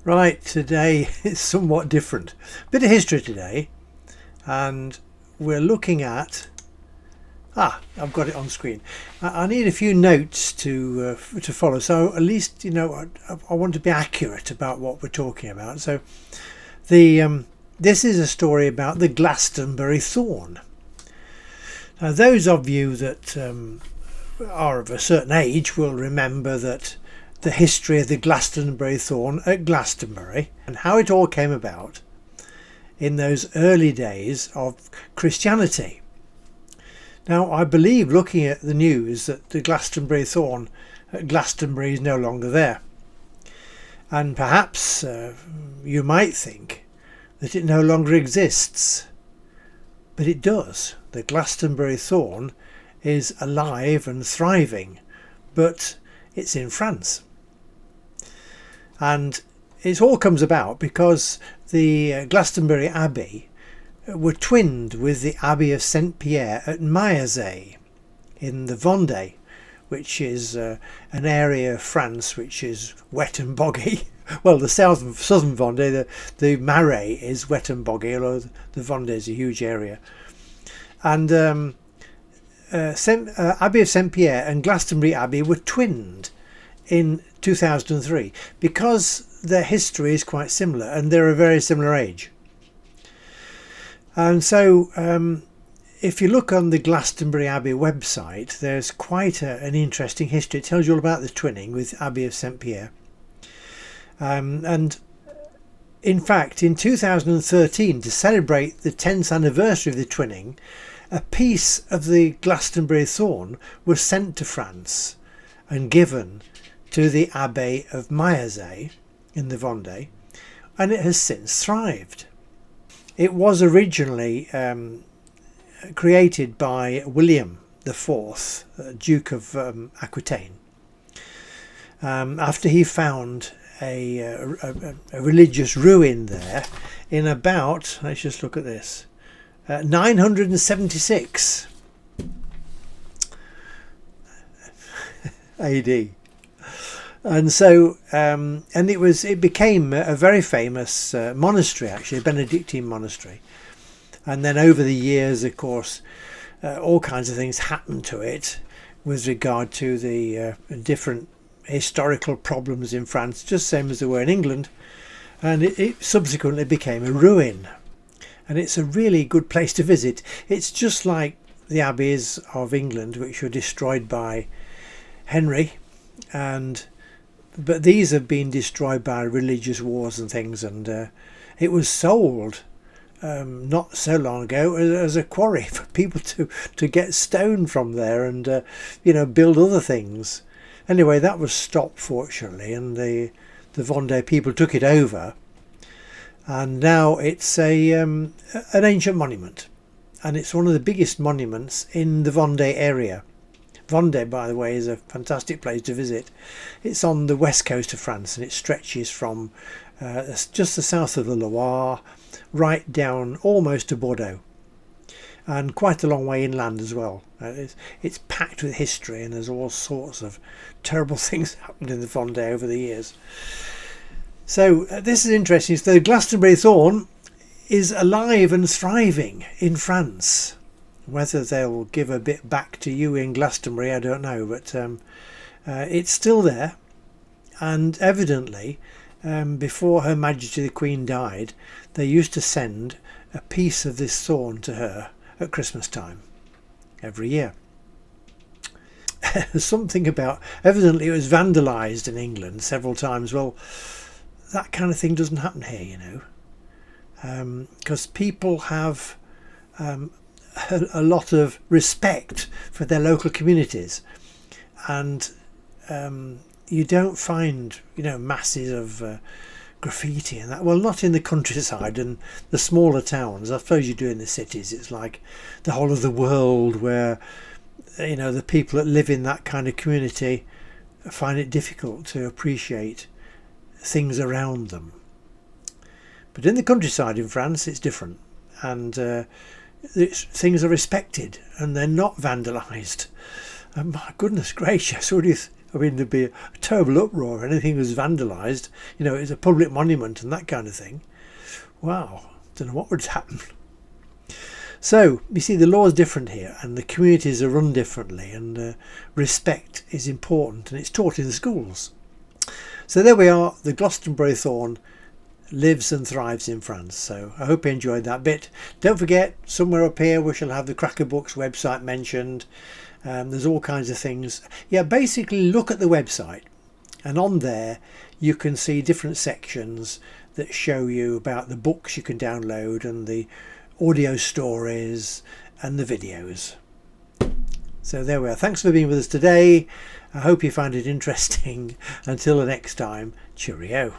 Right, today is somewhat different. Bit of history today, and we're looking at... I've got it on screen. I need a few notes to follow, so at least, I want to be accurate about what we're talking about. So this is a story about the Glastonbury Thorn. Now, those of you that are of a certain age will remember that the history of the Glastonbury Thorn at Glastonbury and how it all came about in those early days of Christianity. Now, I believe, looking at the news, that the Glastonbury Thorn at Glastonbury is no longer there. And perhaps you might think that it no longer exists. But it does. The Glastonbury Thorn is alive and thriving, but it's in France. And it all comes about because the Glastonbury Abbey were twinned with the Abbey of St Pierre at Maillezais in the Vendée, which is an area of France which is wet and boggy. Well, the southern Vendée, the Marais is wet and boggy, although the Vendée is a huge area. And Abbey of St Pierre and Glastonbury Abbey were twinned in 2003 because their history is quite similar and they're a very similar age. And so if you look on the Glastonbury Abbey website, there's quite an interesting history. It tells you all about the twinning with Abbey of St Pierre. And in fact, in 2013, to celebrate the 10th anniversary of the twinning, a piece of the Glastonbury Thorn was sent to France and given to the Abbey of Maillezais in the Vendée, and it has since thrived. It was originally created by William IV, Duke of Aquitaine, after he found a religious ruin there in about, let's just look at this, 976 AD. And so it became a very famous monastery, actually, a Benedictine monastery. And then over the years, of course, all kinds of things happened to it with regard to the different historical problems in France, just same as there were in England. And it subsequently became a ruin. And it's a really good place to visit. It's just like the abbeys of England, which were destroyed by Henry, but these have been destroyed by religious wars and things, and it was sold not so long ago as a quarry for people to get stone from there and build other things. Anyway, that was stopped, fortunately, and the Vendée people took it over, and now it's an ancient monument, and it's one of the biggest monuments in the Vendée area. Vendée, by the way, is a fantastic place to visit. It's on the west coast of France, and it stretches from just the south of the Loire right down almost to Bordeaux, and quite a long way inland as well. It's packed with history, and there's all sorts of terrible things happened in the Vendée over the years. So this is interesting. So the Glastonbury Thorn is alive and thriving in France. Whether they'll give a bit back to you in Glastonbury, I don't know, but it's still there. And evidently, before Her Majesty the Queen died, they used to send a piece of this thorn to her at Christmas time every year. Something about, evidently it was vandalised in England several times. Well, that kind of thing doesn't happen here, because people have a lot of respect for their local communities, and you don't find masses of graffiti and that. Well, not in the countryside and the smaller towns. I suppose you do in the cities. It's like the whole of the world where the people that live in that kind of community find it difficult to appreciate things around them. But in the countryside in France it's different, and things are respected and they're not vandalised. And my goodness gracious, I mean, there'd be a terrible uproar if anything was vandalised. You know, it's a public monument and that kind of thing. Wow, don't know what would happen. So, you see, the law is different here, and the communities are run differently, and respect is important, and it's taught in the schools. So there we are, the Glastonbury Thorn lives and thrives in France. So I hope you enjoyed that bit. Don't forget, somewhere up here we shall have the Cracker Books website mentioned. There's all kinds of things. Yeah, basically look at the website, and on there you can see different sections that show you about the books you can download and the audio stories and the videos. So there we are. Thanks for being with us today. I hope you found it interesting. Until the next time, cheerio.